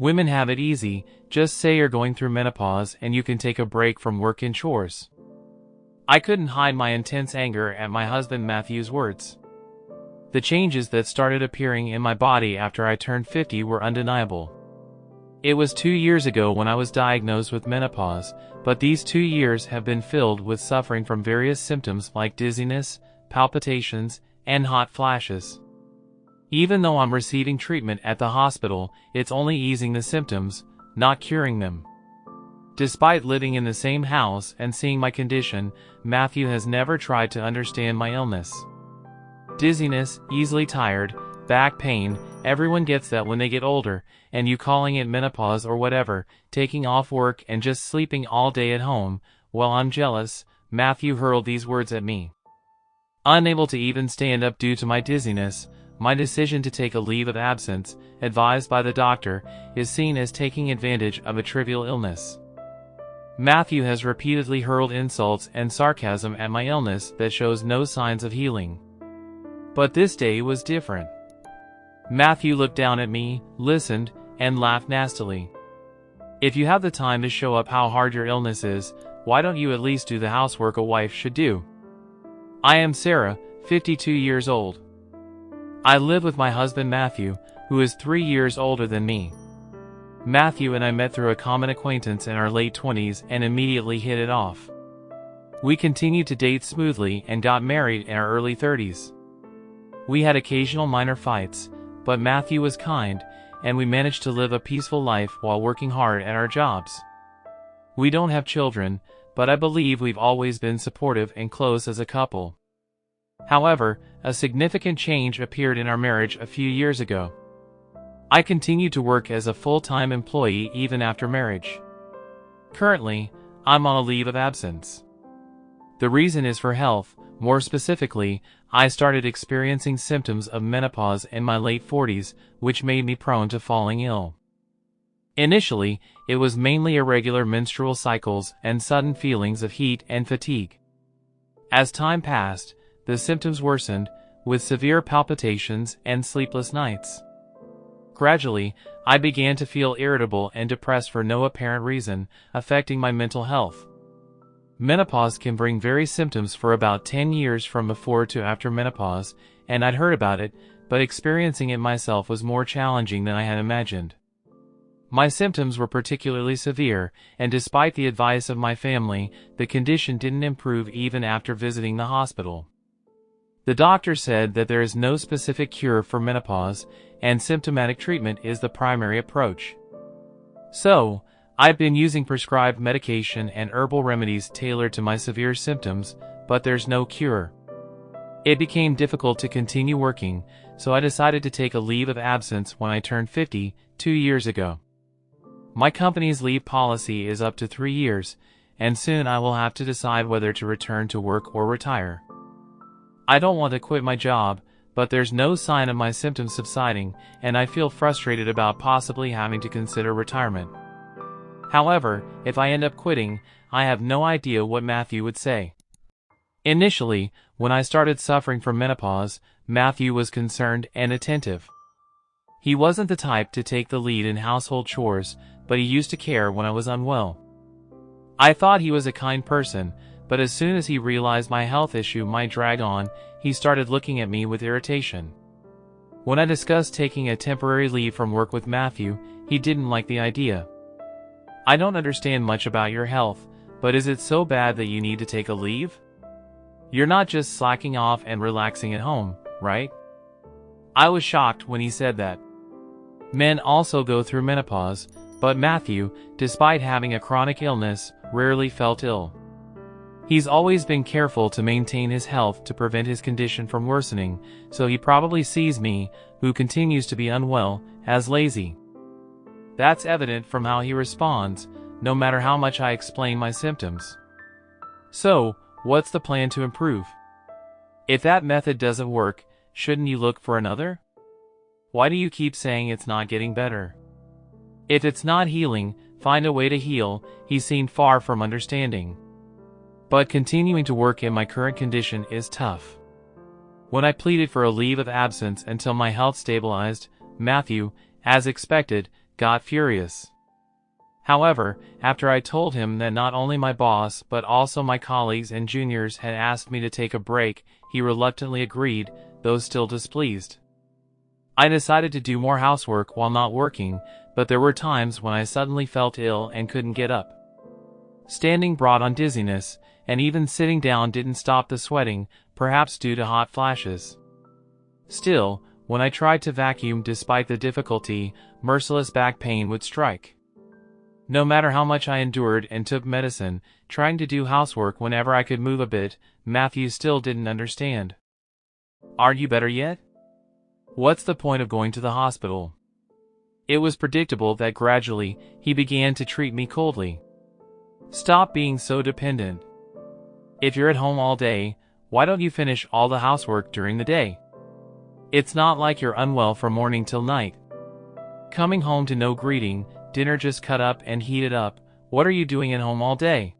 Women have it easy, just say you're going through menopause and you can take a break from work and chores. I couldn't hide my intense anger at my husband Matthew's words. The changes that started appearing in my body after I turned 50 were undeniable. It was 2 years ago when I was diagnosed with menopause, but these 2 years have been filled with suffering from various symptoms like dizziness, palpitations, and hot flashes. Even though I'm receiving treatment at the hospital, it's only easing the symptoms, not curing them. Despite living in the same house and seeing my condition, Matthew has never tried to understand my illness. Dizziness, easily tired, back pain, everyone gets that when they get older, and you calling it menopause or whatever, taking off work and just sleeping all day at home, well, I'm jealous. Matthew hurled these words at me. Unable to even stand up due to my dizziness, my decision to take a leave of absence, advised by the doctor, is seen as taking advantage of a trivial illness. Matthew has repeatedly hurled insults and sarcasm at my illness that shows no signs of healing. But this day was different. Matthew looked down at me, listened, and laughed nastily. If you have the time to show up how hard your illness is, why don't you at least do the housework a wife should do? I am Sarah, 52 years old. I live with my husband Matthew, who is 3 years older than me. Matthew and I met through a common acquaintance in our late 20s and immediately hit it off. We continued to date smoothly and got married in our early 30s. We had occasional minor fights, but Matthew was kind, and we managed to live a peaceful life while working hard at our jobs. We don't have children, but I believe we've always been supportive and close as a couple. However, a significant change appeared in our marriage a few years ago. I continued to work as a full-time employee even after marriage. Currently, I'm on a leave of absence. The reason is for health. More specifically, I started experiencing symptoms of menopause in my late 40s, which made me prone to falling ill. Initially, it was mainly irregular menstrual cycles and sudden feelings of heat and fatigue. As time passed, the symptoms worsened, with severe palpitations and sleepless nights. Gradually, I began to feel irritable and depressed for no apparent reason, affecting my mental health. Menopause can bring various symptoms for about 10 years from before to after menopause, and I'd heard about it, but experiencing it myself was more challenging than I had imagined. My symptoms were particularly severe, and despite the advice of my family, the condition didn't improve even after visiting the hospital. The doctor said that there is no specific cure for menopause, and symptomatic treatment is the primary approach. So, I've been using prescribed medication and herbal remedies tailored to my severe symptoms, but there's no cure. It became difficult to continue working, so I decided to take a leave of absence when I turned 50, 2 years ago. My company's leave policy is up to 3 years, and soon I will have to decide whether to return to work or retire. I don't want to quit my job, but there's no sign of my symptoms subsiding, and I feel frustrated about possibly having to consider retirement. However, if I end up quitting, I have no idea what Matthew would say. Initially, when I started suffering from menopause, Matthew was concerned and attentive. He wasn't the type to take the lead in household chores, but he used to care when I was unwell. I thought he was a kind person, but as soon as he realized my health issue might drag on, he started looking at me with irritation. When I discussed taking a temporary leave from work with Matthew, he didn't like the idea. I don't understand much about your health, but is it so bad that you need to take a leave? You're not just slacking off and relaxing at home, right? I was shocked when he said that. Men also go through menopause, but Matthew, despite having a chronic illness, rarely felt ill. He's always been careful to maintain his health to prevent his condition from worsening, so he probably sees me, who continues to be unwell, as lazy. That's evident from how he responds, no matter how much I explain my symptoms. So, what's the plan to improve? If that method doesn't work, shouldn't you look for another? Why do you keep saying it's not getting better? If it's not healing, find a way to heal. He seemed far from understanding. But continuing to work in my current condition is tough. When I pleaded for a leave of absence until my health stabilized, Matthew, as expected, got furious. However, after I told him that not only my boss but also my colleagues and juniors had asked me to take a break, he reluctantly agreed, though still displeased. I decided to do more housework while not working, but there were times when I suddenly felt ill and couldn't get up. Standing brought on dizziness, and even sitting down didn't stop the sweating, perhaps due to hot flashes. Still, when I tried to vacuum despite the difficulty, merciless back pain would strike. No matter how much I endured and took medicine, trying to do housework whenever I could move a bit, Matthew still didn't understand. "Aren't you better yet? What's the point of going to the hospital?" It was predictable that gradually, he began to treat me coldly. "Stop being so dependent. If you're at home all day, why don't you finish all the housework during the day? It's not like you're unwell from morning till night. Coming home to no greeting, dinner just cut up and heated up, what are you doing at home all day?"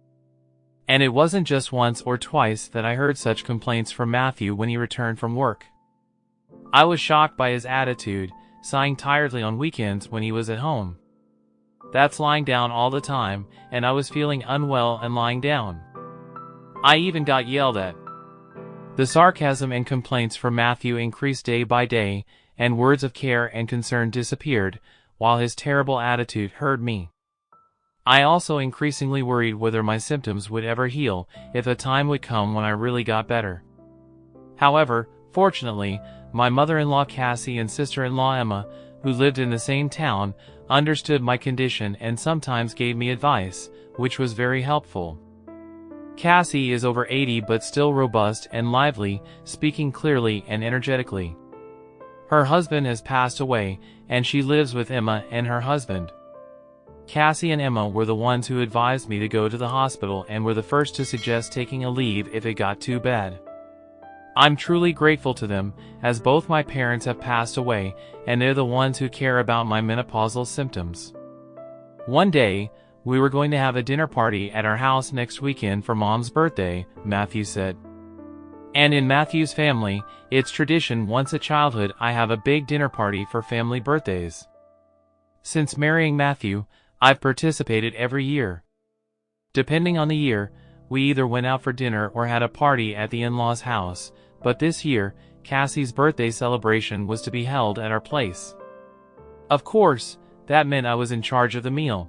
And it wasn't just once or twice that I heard such complaints from Matthew when he returned from work. I was shocked by his attitude, sighing tiredly on weekends when he was at home. That's lying down all the time, and I was feeling unwell and lying down. I even got yelled at. The sarcasm and complaints from Matthew increased day by day, and words of care and concern disappeared, while his terrible attitude hurt me. I also increasingly worried whether my symptoms would ever heal, if a time would come when I really got better. However, fortunately, my mother-in-law Cassie and sister-in-law Emma, who lived in the same town, understood my condition and sometimes gave me advice, which was very helpful. Cassie is over 80 but still robust and lively, speaking clearly and energetically. Her husband has passed away, and she lives with Emma and her husband. Cassie and Emma were the ones who advised me to go to the hospital and were the first to suggest taking a leave if it got too bad. I'm truly grateful to them, as both my parents have passed away, and they're the ones who care about my menopausal symptoms. One day, we were going to have a dinner party at our house next weekend for Mom's birthday, Matthew said. And in Matthew's family, it's tradition once a childhood I have a big dinner party for family birthdays. Since marrying Matthew, I've participated every year. Depending on the year, we either went out for dinner or had a party at the in-laws' house, but this year, Cassie's birthday celebration was to be held at our place. Of course, that meant I was in charge of the meal.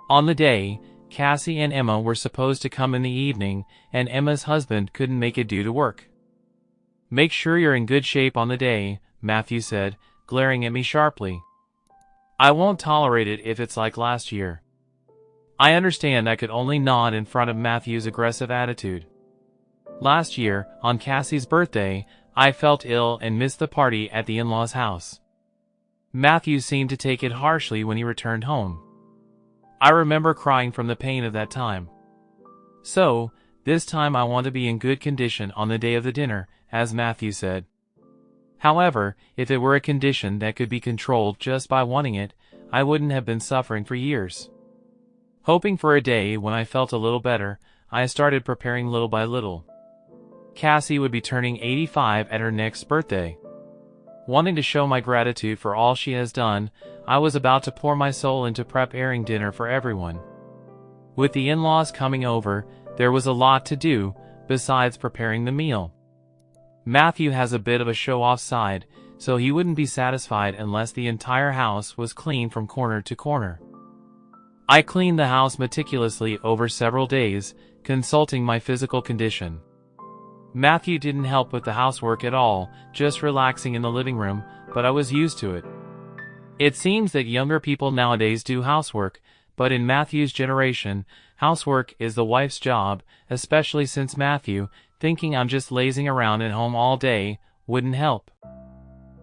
On the day, Cassie and Emma were supposed to come in the evening, and Emma's husband couldn't make it due to work. "Make sure you're in good shape on the day," Matthew said, glaring at me sharply. "I won't tolerate it if it's like last year." I understand I could only nod in front of Matthew's aggressive attitude. Last year, on Cassie's birthday, I felt ill and missed the party at the in-laws' house. Matthew seemed to take it harshly when he returned home. I remember crying from the pain of that time. So, this time I want to be in good condition on the day of the dinner, as Matthew said. However, if it were a condition that could be controlled just by wanting it, I wouldn't have been suffering for years. Hoping for a day when I felt a little better, I started preparing little by little. Cassie would be turning 85 at her next birthday. Wanting to show my gratitude for all she has done, I was about to pour my soul into preparing dinner for everyone. With the in-laws coming over, there was a lot to do, besides preparing the meal. Matthew has a bit of a show-off side, so he wouldn't be satisfied unless the entire house was clean from corner to corner. I cleaned the house meticulously over several days, consulting my physical condition. Matthew didn't help with the housework at all, just relaxing in the living room, but I was used to it. It seems that younger people nowadays do housework, but in Matthew's generation, housework is the wife's job, especially since Matthew, thinking I'm just lazing around at home all day, wouldn't help.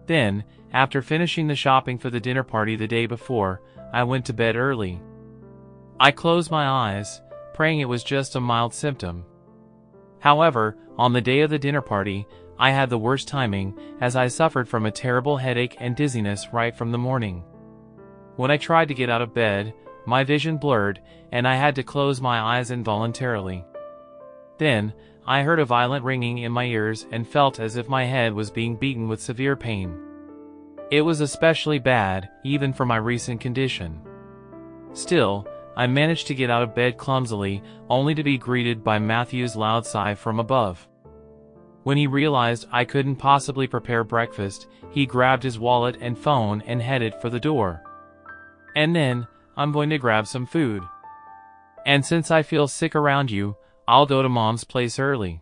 Then, after finishing the shopping for the dinner party the day before, I went to bed early. I closed my eyes, praying it was just a mild symptom. However, on the day of the dinner party, I had the worst timing, as I suffered from a terrible headache and dizziness right from the morning. When I tried to get out of bed, my vision blurred, and I had to close my eyes involuntarily. Then, I heard a violent ringing in my ears and felt as if my head was being beaten with severe pain. It was especially bad, even for my recent condition. Still, I managed to get out of bed clumsily, only to be greeted by Matthew's loud sigh from above. When he realized I couldn't possibly prepare breakfast, he grabbed his wallet and phone and headed for the door. And then, I'm going to grab some food. And since I feel sick around you, I'll go to Mom's place early.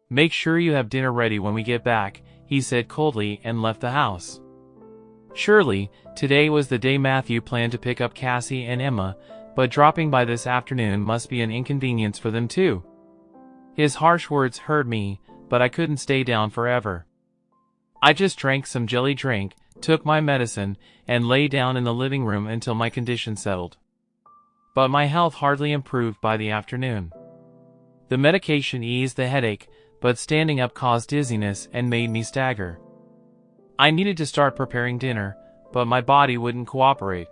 Make sure you have dinner ready when we get back, he said coldly and left the house. Surely, today was the day Matthew planned to pick up Cassie and Emma, but dropping by this afternoon must be an inconvenience for them too. His harsh words hurt me, but I couldn't stay down forever. I just drank some jelly drink, took my medicine, and lay down in the living room until my condition settled. But my health hardly improved by the afternoon. The medication eased the headache, but standing up caused dizziness and made me stagger. I needed to start preparing dinner, but my body wouldn't cooperate.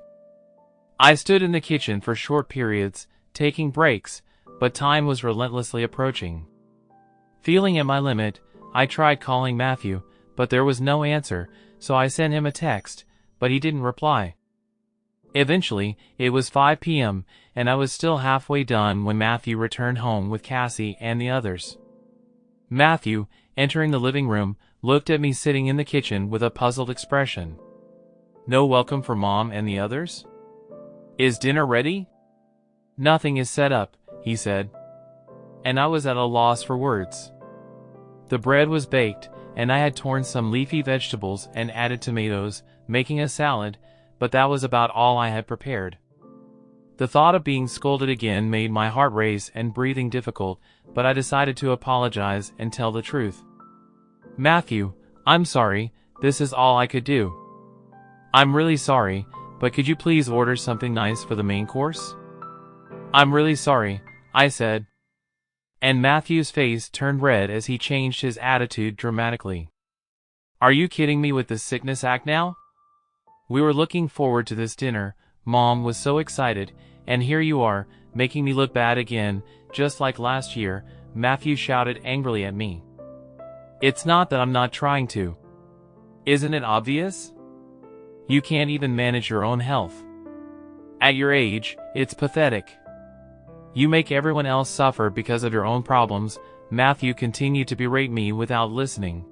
I stood in the kitchen for short periods, taking breaks, but time was relentlessly approaching. Feeling at my limit, I tried calling Matthew, but there was no answer, so I sent him a text, but he didn't reply. Eventually, it was 5 p.m., and I was still halfway done when Matthew returned home with Cassie and the others. Matthew, entering the living room, looked at me sitting in the kitchen with a puzzled expression. No welcome for Mom and the others? Is dinner ready? Nothing is set up, he said. And I was at a loss for words. The bread was baked, and I had torn some leafy vegetables and added tomatoes, making a salad, but that was about all I had prepared. The thought of being scolded again made my heart race and breathing difficult, but I decided to apologize and tell the truth. Matthew, I'm sorry, this is all I could do. I'm really sorry, but could you please order something nice for the main course? I'm really sorry, I said. And Matthew's face turned red as he changed his attitude dramatically. Are you kidding me with the sickness act now? We were looking forward to this dinner, Mom was so excited, and here you are, making me look bad again, just like last year, Matthew shouted angrily at me. It's not that I'm not trying to. Isn't it obvious? You can't even manage your own health. At your age, it's pathetic. You make everyone else suffer because of your own problems. Matthew continued to berate me without listening.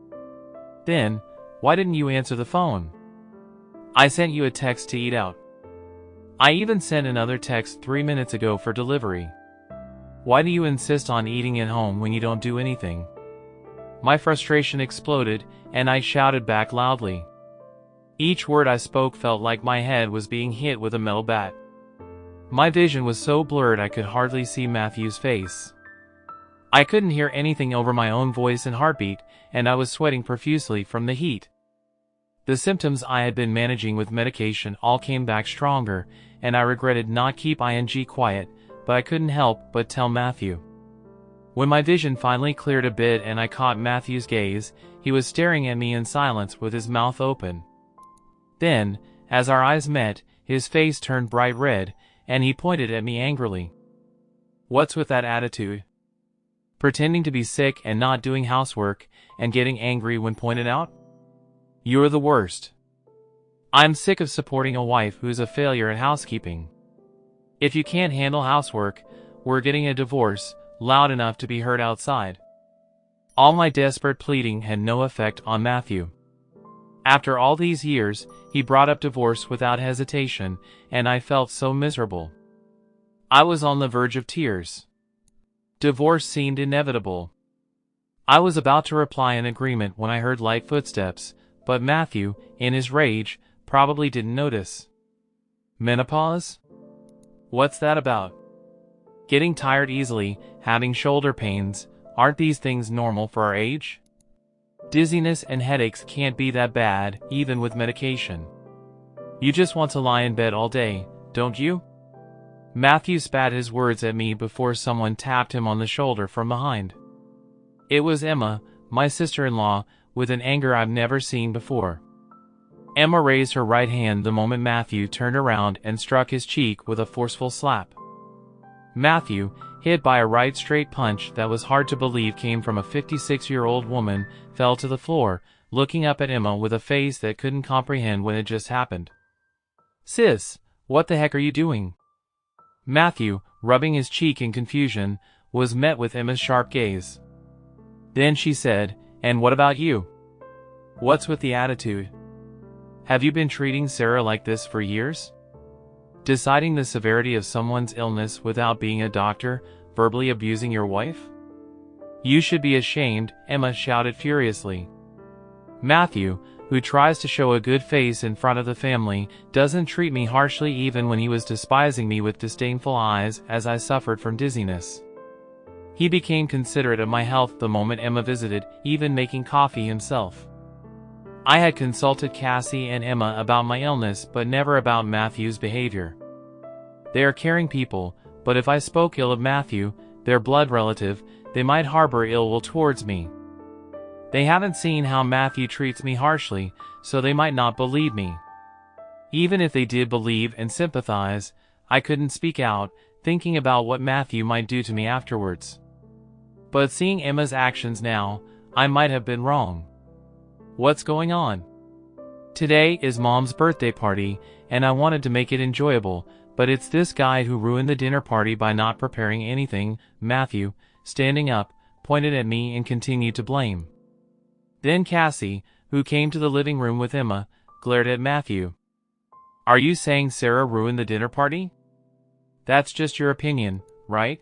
Then, why didn't you answer the phone? I sent you a text to eat out. I even sent another text 3 minutes ago for delivery. Why do you insist on eating at home when you don't do anything? My frustration exploded, and I shouted back loudly. Each word I spoke felt like my head was being hit with a metal bat. My vision was so blurred I could hardly see Matthew's face. I couldn't hear anything over my own voice and heartbeat, and I was sweating profusely from the heat. The symptoms I had been managing with medication all came back stronger, and I regretted not keep ing quiet, but I couldn't help but tell Matthew. When my vision finally cleared a bit and I caught Matthew's gaze, he was staring at me in silence with his mouth open. Then, as our eyes met, his face turned bright red, and he pointed at me angrily. What's with that attitude? Pretending to be sick and not doing housework, and getting angry when pointed out? You're the worst. I'm sick of supporting a wife who's a failure at housekeeping. If you can't handle housework, we're getting a divorce, loud enough to be heard outside. All my desperate pleading had no effect on Matthew. After all these years, he brought up divorce without hesitation, and I felt so miserable. I was on the verge of tears. Divorce seemed inevitable. I was about to reply in agreement when I heard light footsteps, but Matthew, in his rage, probably didn't notice. Menopause? What's that about? Getting tired easily, having shoulder pains, aren't these things normal for our age? Dizziness and headaches can't be that bad, even with medication. You just want to lie in bed all day, don't you? Matthew spat his words at me before someone tapped him on the shoulder from behind. It was Emma, my sister-in-law, with an anger I've never seen before. Emma raised her right hand the moment Matthew turned around and struck his cheek with a forceful slap. Matthew, hit by a right straight punch that was hard to believe came from a 56-year-old woman, fell to the floor, looking up at Emma with a face that couldn't comprehend what had just happened. "Sis, what the heck are you doing?" Matthew, rubbing his cheek in confusion, was met with Emma's sharp gaze. Then she said, "And what about you? What's with the attitude? Have you been treating Sarah like this for years? Deciding the severity of someone's illness without being a doctor, verbally abusing your wife? You should be ashamed," Emma shouted furiously. "Matthew, who tries to show a good face in front of the family, doesn't treat me harshly even when he was despising me with disdainful eyes as I suffered from dizziness. He became considerate of my health the moment Emma visited, even making coffee himself. I had consulted Cassie and Emma about my illness but never about Matthew's behavior. They are caring people, but if I spoke ill of Matthew, their blood relative, they might harbor ill will towards me. They haven't seen how Matthew treats me harshly, so they might not believe me. Even if they did believe and sympathize, I couldn't speak out, thinking about what Matthew might do to me afterwards. But seeing Emma's actions now, I might have been wrong. What's going on? Today is Mom's birthday party, and I wanted to make it enjoyable, but it's this guy who ruined the dinner party by not preparing anything." Matthew, standing up, pointed at me and continued to blame. Then Cassie, who came to the living room with Emma, glared at Matthew. "Are you saying Sarah ruined the dinner party? That's just your opinion, right?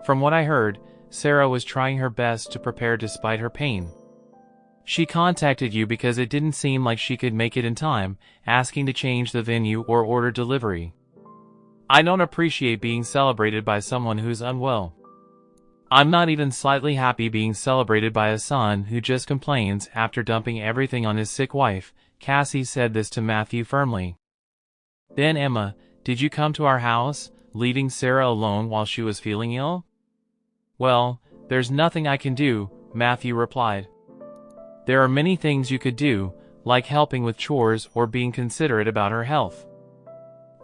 From what I heard, Sarah was trying her best to prepare despite her pain. She contacted you because it didn't seem like she could make it in time, asking to change the venue or order delivery. I don't appreciate being celebrated by someone who's unwell. I'm not even slightly happy being celebrated by a son who just complains after dumping everything on his sick wife." Cassie said this to Matthew firmly. Then Emma, "Did you come to our house, leaving Sarah alone while she was feeling ill?" "Well, there's nothing I can do," Matthew replied. "There are many things you could do, like helping with chores or being considerate about her health.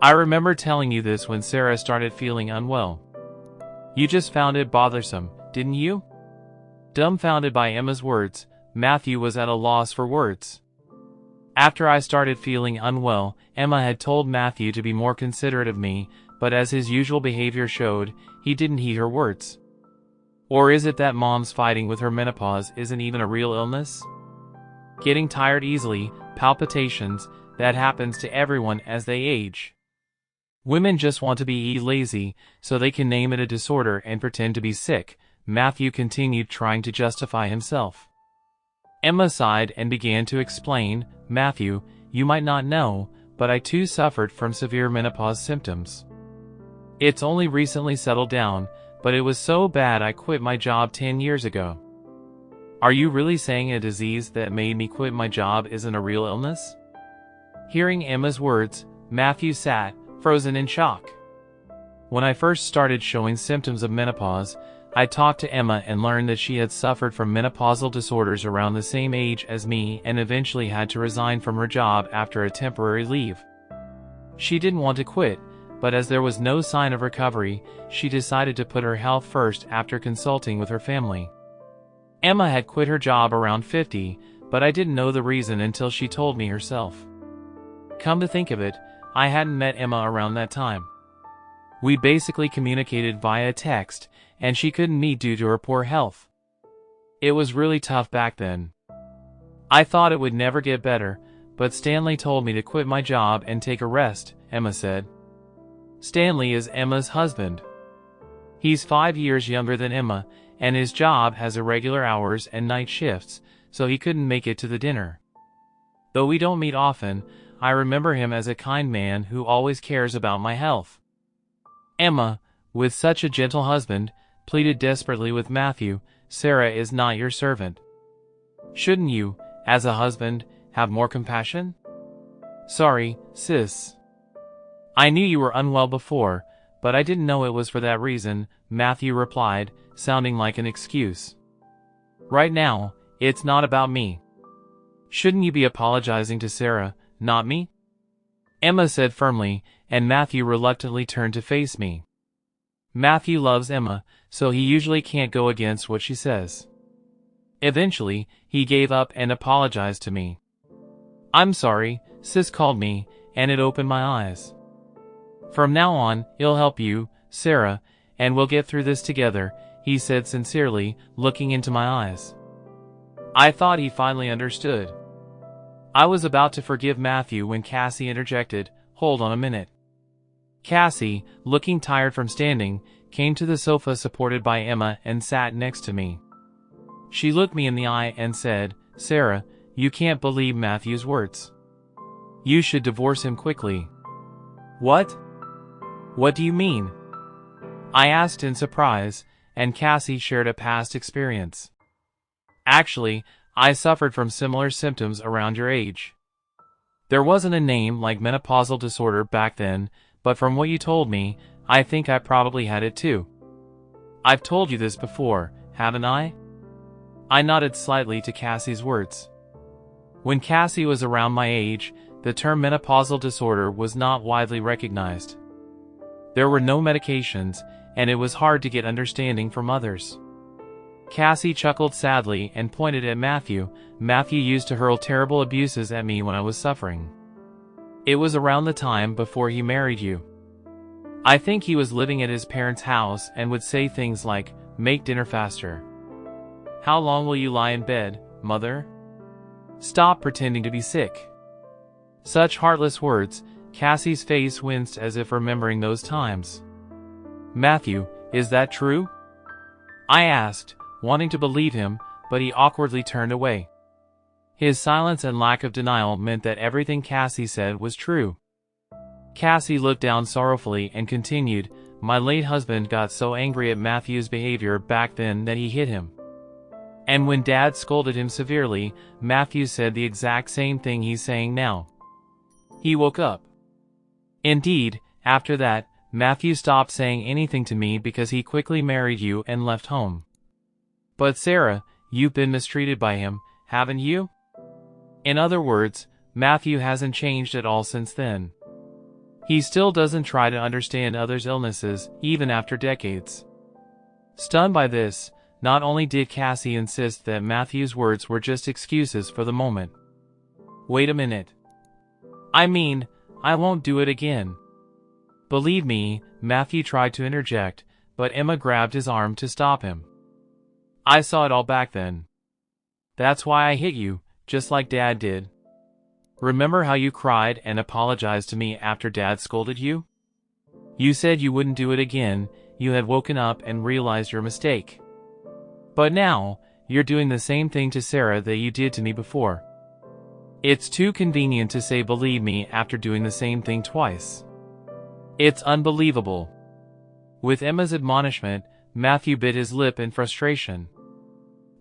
I remember telling you this when Sarah started feeling unwell. You just found it bothersome, didn't you?" Dumbfounded by Emma's words, Matthew was at a loss for words. After I started feeling unwell, Emma had told Matthew to be more considerate of me, but as his usual behavior showed, he didn't heed her words. Or is it that Mom's fighting with her menopause isn't even a real illness? Getting tired easily, palpitations, that happens to everyone as they age. Women just want to be lazy, so they can name it a disorder and pretend to be sick, Matthew continued, trying to justify himself. Emma sighed and began to explain, "Matthew, you might not know, but I too suffered from severe menopause symptoms. It's only recently settled down, but it was so bad I quit my job 10 years ago." "Are you really saying a disease that made me quit my job isn't a real illness?" Hearing Emma's words, Matthew sat, frozen in shock. When I first started showing symptoms of menopause, I talked to Emma and learned that she had suffered from menopausal disorders around the same age as me and eventually had to resign from her job after a temporary leave. She didn't want to quit, but as there was no sign of recovery, she decided to put her health first after consulting with her family. Emma had quit her job around 50, but I didn't know the reason until she told me herself. Come to think of it, I hadn't met Emma around that time. We basically communicated via text, and she couldn't meet due to her poor health. It was really tough back then. I thought it would never get better, but Stanley told me to quit my job and take a rest, Emma said. Stanley is Emma's husband. He's 5 years younger than Emma, and his job has irregular hours and night shifts, so he couldn't make it to the dinner. Though we don't meet often, I remember him as a kind man who always cares about my health. Emma, with such a gentle husband, pleaded desperately with Matthew, Sarah is not your servant. Shouldn't you, as a husband, have more compassion? Sorry, sis. I knew you were unwell before, but I didn't know it was for that reason, Matthew replied, sounding like an excuse. Right now, it's not about me. Shouldn't you be apologizing to Sarah, not me? Emma said firmly, and Matthew reluctantly turned to face me. Matthew loves Emma, so he usually can't go against what she says. Eventually, he gave up and apologized to me. "I'm sorry," Sis called me, and it opened my eyes. "From now on, I'll help you, Sarah, and we'll get through this together," he said sincerely, looking into my eyes. I thought he finally understood. I was about to forgive Matthew when Cassie interjected, "Hold on a minute." Cassie, looking tired from standing, came to the sofa supported by Emma and sat next to me. She looked me in the eye and said, "Sarah, you can't believe Matthew's words. You should divorce him quickly." "What? What do you mean?" I asked in surprise, and Cassie shared a past experience. "Actually, I suffered from similar symptoms around your age. There wasn't a name like menopausal disorder back then, but from what you told me, I think I probably had it too. I've told you this before, haven't I?" I nodded slightly to Cassie's words. When Cassie was around my age, the term menopausal disorder was not widely recognized. There were no medications, and it was hard to get understanding from others. Cassie chuckled sadly and pointed at Matthew. "Matthew used to hurl terrible abuses at me when I was suffering. It was around the time before he married you. I think he was living at his parents' house and would say things like, 'Make dinner faster. How long will you lie in bed, mother? Stop pretending to be sick.'" Such heartless words. Cassie's face winced as if remembering those times. "Matthew, is that true?" I asked, wanting to believe him, but he awkwardly turned away. His silence and lack of denial meant that everything Cassie said was true. Cassie looked down sorrowfully and continued, "My late husband got so angry at Matthew's behavior back then that he hit him. And when Dad scolded him severely, Matthew said the exact same thing he's saying now. He woke up. Indeed, after that, Matthew stopped saying anything to me because he quickly married you and left home. But Sarah, you've been mistreated by him, haven't you? In other words, Matthew hasn't changed at all since then. He still doesn't try to understand others' illnesses, even after decades." Stunned by this, not only did Cassie insist that Matthew's words were just excuses for the moment. "Wait a minute. I mean, I won't do it again." "Believe me," Matthew tried to interject, but Emma grabbed his arm to stop him. "I saw it all back then. That's why I hit you, just like Dad did. Remember how you cried and apologized to me after Dad scolded you? You said you wouldn't do it again, you had woken up and realized your mistake. But now, you're doing the same thing to Sarah that you did to me before. It's too convenient to say believe me after doing the same thing twice. It's unbelievable." With Emma's admonishment, Matthew bit his lip in frustration.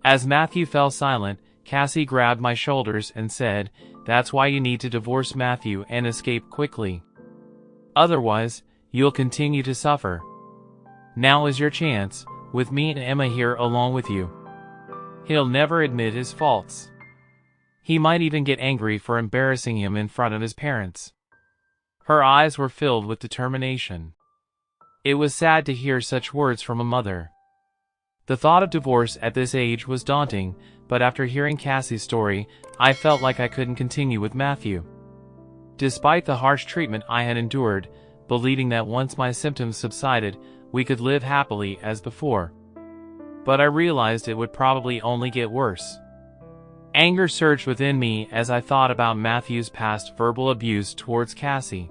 As Matthew fell silent, Cassie grabbed my shoulders and said, "That's why you need to divorce Matthew and escape quickly. Otherwise, you'll continue to suffer. Now is your chance, with me and Emma here along with you. He'll never admit his faults. He might even get angry for embarrassing him in front of his parents." Her eyes were filled with determination. It was sad to hear such words from a mother. The thought of divorce at this age was daunting, but after hearing Cassie's story, I felt like I couldn't continue with Matthew. Despite the harsh treatment I had endured, believing that once my symptoms subsided, we could live happily as before. But I realized it would probably only get worse. Anger surged within me as I thought about Matthew's past verbal abuse towards Cassie.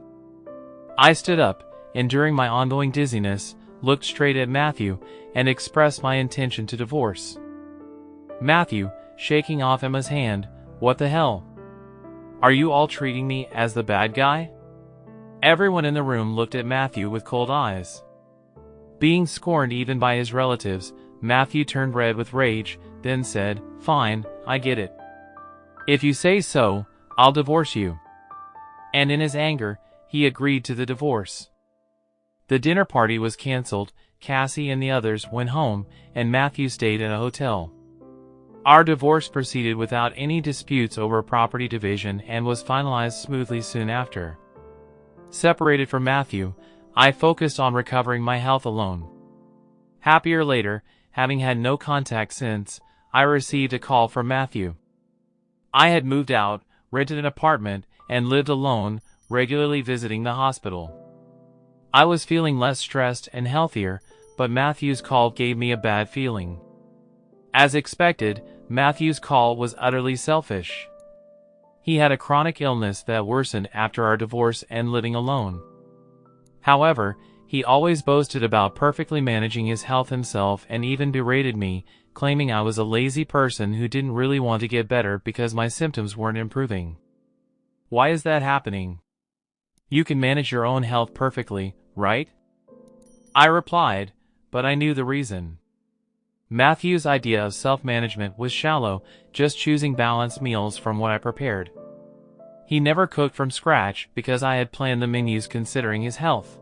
I stood up, enduring my ongoing dizziness, looked straight at Matthew, and expressed my intention to divorce. "Matthew," shaking off Emma's hand, "what the hell? Are you all treating me as the bad guy?" Everyone in the room looked at Matthew with cold eyes. Being scorned even by his relatives, Matthew turned red with rage, then said, "Fine, I get it. If you say so, I'll divorce you." And in his anger, he agreed to the divorce. The dinner party was canceled, Cassie and the others went home, and Matthew stayed in a hotel. Our divorce proceeded without any disputes over property division and was finalized smoothly soon after. Separated from Matthew, I focused on recovering my health alone. Happier later, having had no contact since, I received a call from Matthew. I had moved out, rented an apartment, and lived alone, regularly visiting the hospital. I was feeling less stressed and healthier, but Matthew's call gave me a bad feeling. As expected, Matthew's call was utterly selfish. He had a chronic illness that worsened after our divorce and living alone. However, he always boasted about perfectly managing his health himself and even berated me, claiming I was a lazy person who didn't really want to get better because my symptoms weren't improving. Why is that happening? You can manage your own health perfectly, right? I replied, but I knew the reason. Matthew's idea of self-management was shallow, just choosing balanced meals from what I prepared. He never cooked from scratch because I had planned the menus considering his health.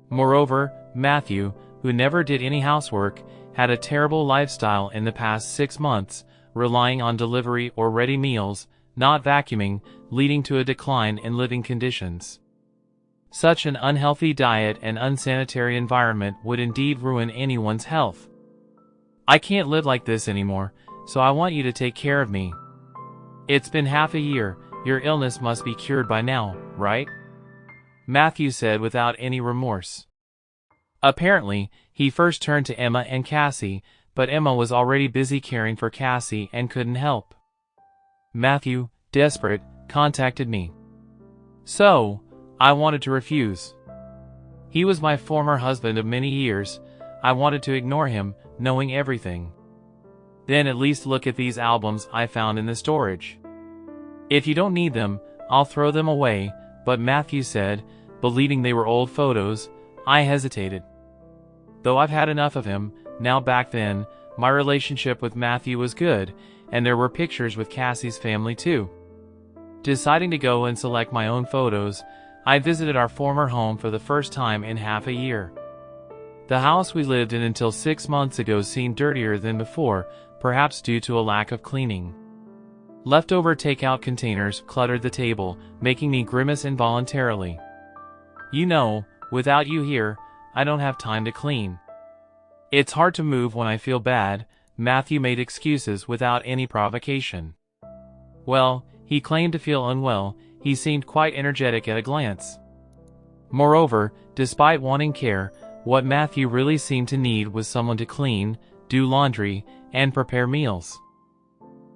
Moreover, Matthew, who never did any housework, had a terrible lifestyle in the past 6 months, relying on delivery or ready meals, not vacuuming, leading to a decline in living conditions. Such an unhealthy diet and unsanitary environment would indeed ruin anyone's health. I can't live like this anymore, so I want you to take care of me. It's been half a year, your illness must be cured by now, right? Matthew said without any remorse. Apparently, he first turned to Emma and Cassie, but Emma was already busy caring for Cassie and couldn't help. Matthew, desperate, contacted me. So, I wanted to refuse. He was my former husband of many years. I wanted to ignore him, knowing everything. Then at least look at these albums I found in the storage. If you don't need them, I'll throw them away, but Matthew said, believing they were old photos. I hesitated. Though I've had enough of him, now back then, my relationship with Matthew was good, and there were pictures with Cassie's family too. Deciding to go and select my own photos, I visited our former home for the first time in half a year. The house we lived in until 6 months ago seemed dirtier than before, perhaps due to a lack of cleaning. Leftover takeout containers cluttered the table, making me grimace involuntarily. You know, without you here, I don't have time to clean. It's hard to move when I feel bad. Matthew made excuses without any provocation. Well, he claimed to feel unwell. He seemed quite energetic at a glance. Moreover, despite wanting care, what Matthew really seemed to need was someone to clean, do laundry, and prepare meals.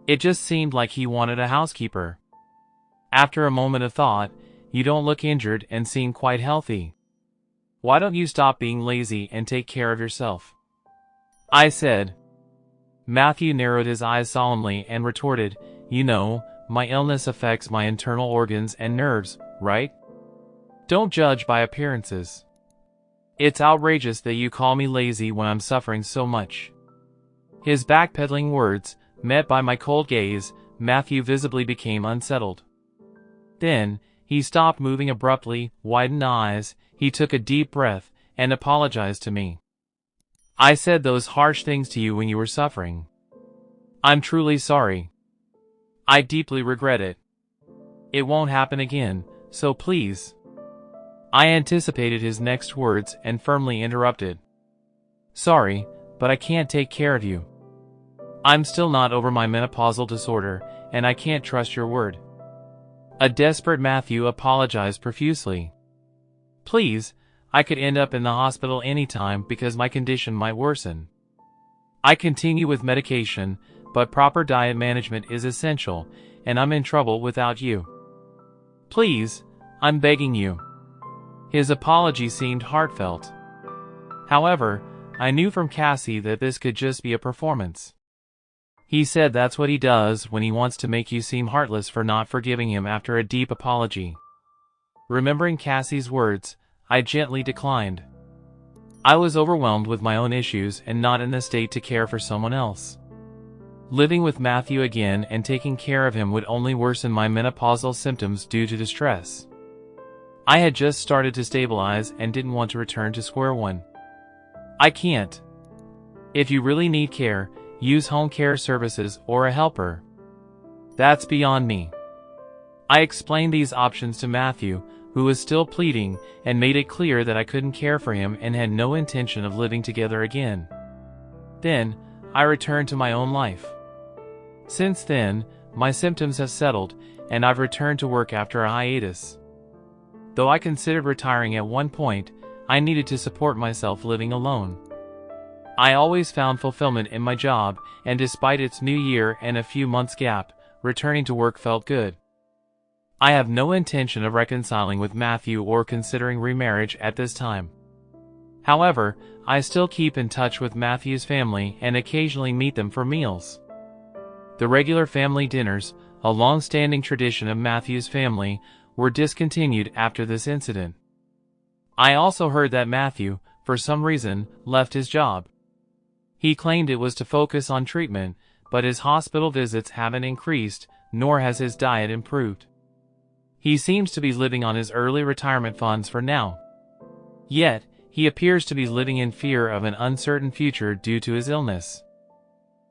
It just seemed like he wanted a housekeeper. After a moment of thought, you don't look injured and seem quite healthy. Why don't you stop being lazy and take care of yourself? I said. Matthew narrowed his eyes solemnly and retorted, you know, my illness affects my internal organs and nerves, right? Don't judge by appearances. It's outrageous that you call me lazy when I'm suffering so much. His backpedaling words, met by my cold gaze, Matthew visibly became unsettled. Then, he stopped moving abruptly, widened eyes, he took a deep breath, and apologized to me. I said those harsh things to you when you were suffering. I'm truly sorry. I deeply regret it. It won't happen again, so please. I anticipated his next words and firmly interrupted. Sorry, but I can't take care of you. I'm still not over my menopausal disorder, and I can't trust your word. A desperate Matthew apologized profusely. Please, I could end up in the hospital anytime because my condition might worsen. I continue with medication, but proper diet management is essential, and I'm in trouble without you. Please, I'm begging you. His apology seemed heartfelt. However, I knew from Cassie that this could just be a performance. He said that's what he does when he wants to make you seem heartless for not forgiving him after a deep apology. Remembering Cassie's words, I gently declined. I was overwhelmed with my own issues and not in the state to care for someone else. Living with Matthew again and taking care of him would only worsen my menopausal symptoms due to distress. I had just started to stabilize and didn't want to return to square one. I can't. If you really need care, use home care services or a helper. That's beyond me. I explained these options to Matthew, who was still pleading, and made it clear that I couldn't care for him and had no intention of living together again. Then, I returned to my own life. Since then, my symptoms have settled, and I've returned to work after a hiatus. Though I considered retiring at one point, I needed to support myself living alone. I always found fulfillment in my job, and despite its new year and a few months gap, returning to work felt good. I have no intention of reconciling with Matthew or considering remarriage at this time. However, I still keep in touch with Matthew's family and occasionally meet them for meals. The regular family dinners, a long-standing tradition of Matthew's family, were discontinued after this incident. I also heard that Matthew, for some reason, left his job. He claimed it was to focus on treatment, but his hospital visits haven't increased, nor has his diet improved. He seems to be living on his early retirement funds for now. Yet, he appears to be living in fear of an uncertain future due to his illness.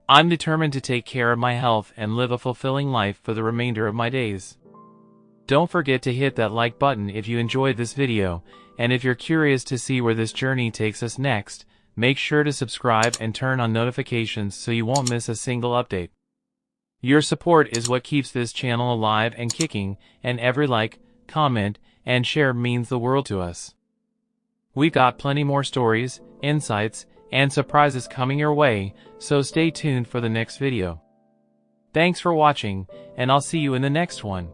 I'm determined to take care of my health and live a fulfilling life for the remainder of my days. Don't forget to hit that like button if you enjoyed this video, and if you're curious to see where this journey takes us next, make sure to subscribe and turn on notifications so you won't miss a single update. Your support is what keeps this channel alive and kicking, and every like, comment, and share means the world to us. We've got plenty more stories, insights, and surprises coming your way, so stay tuned for the next video. Thanks for watching, and I'll see you in the next one.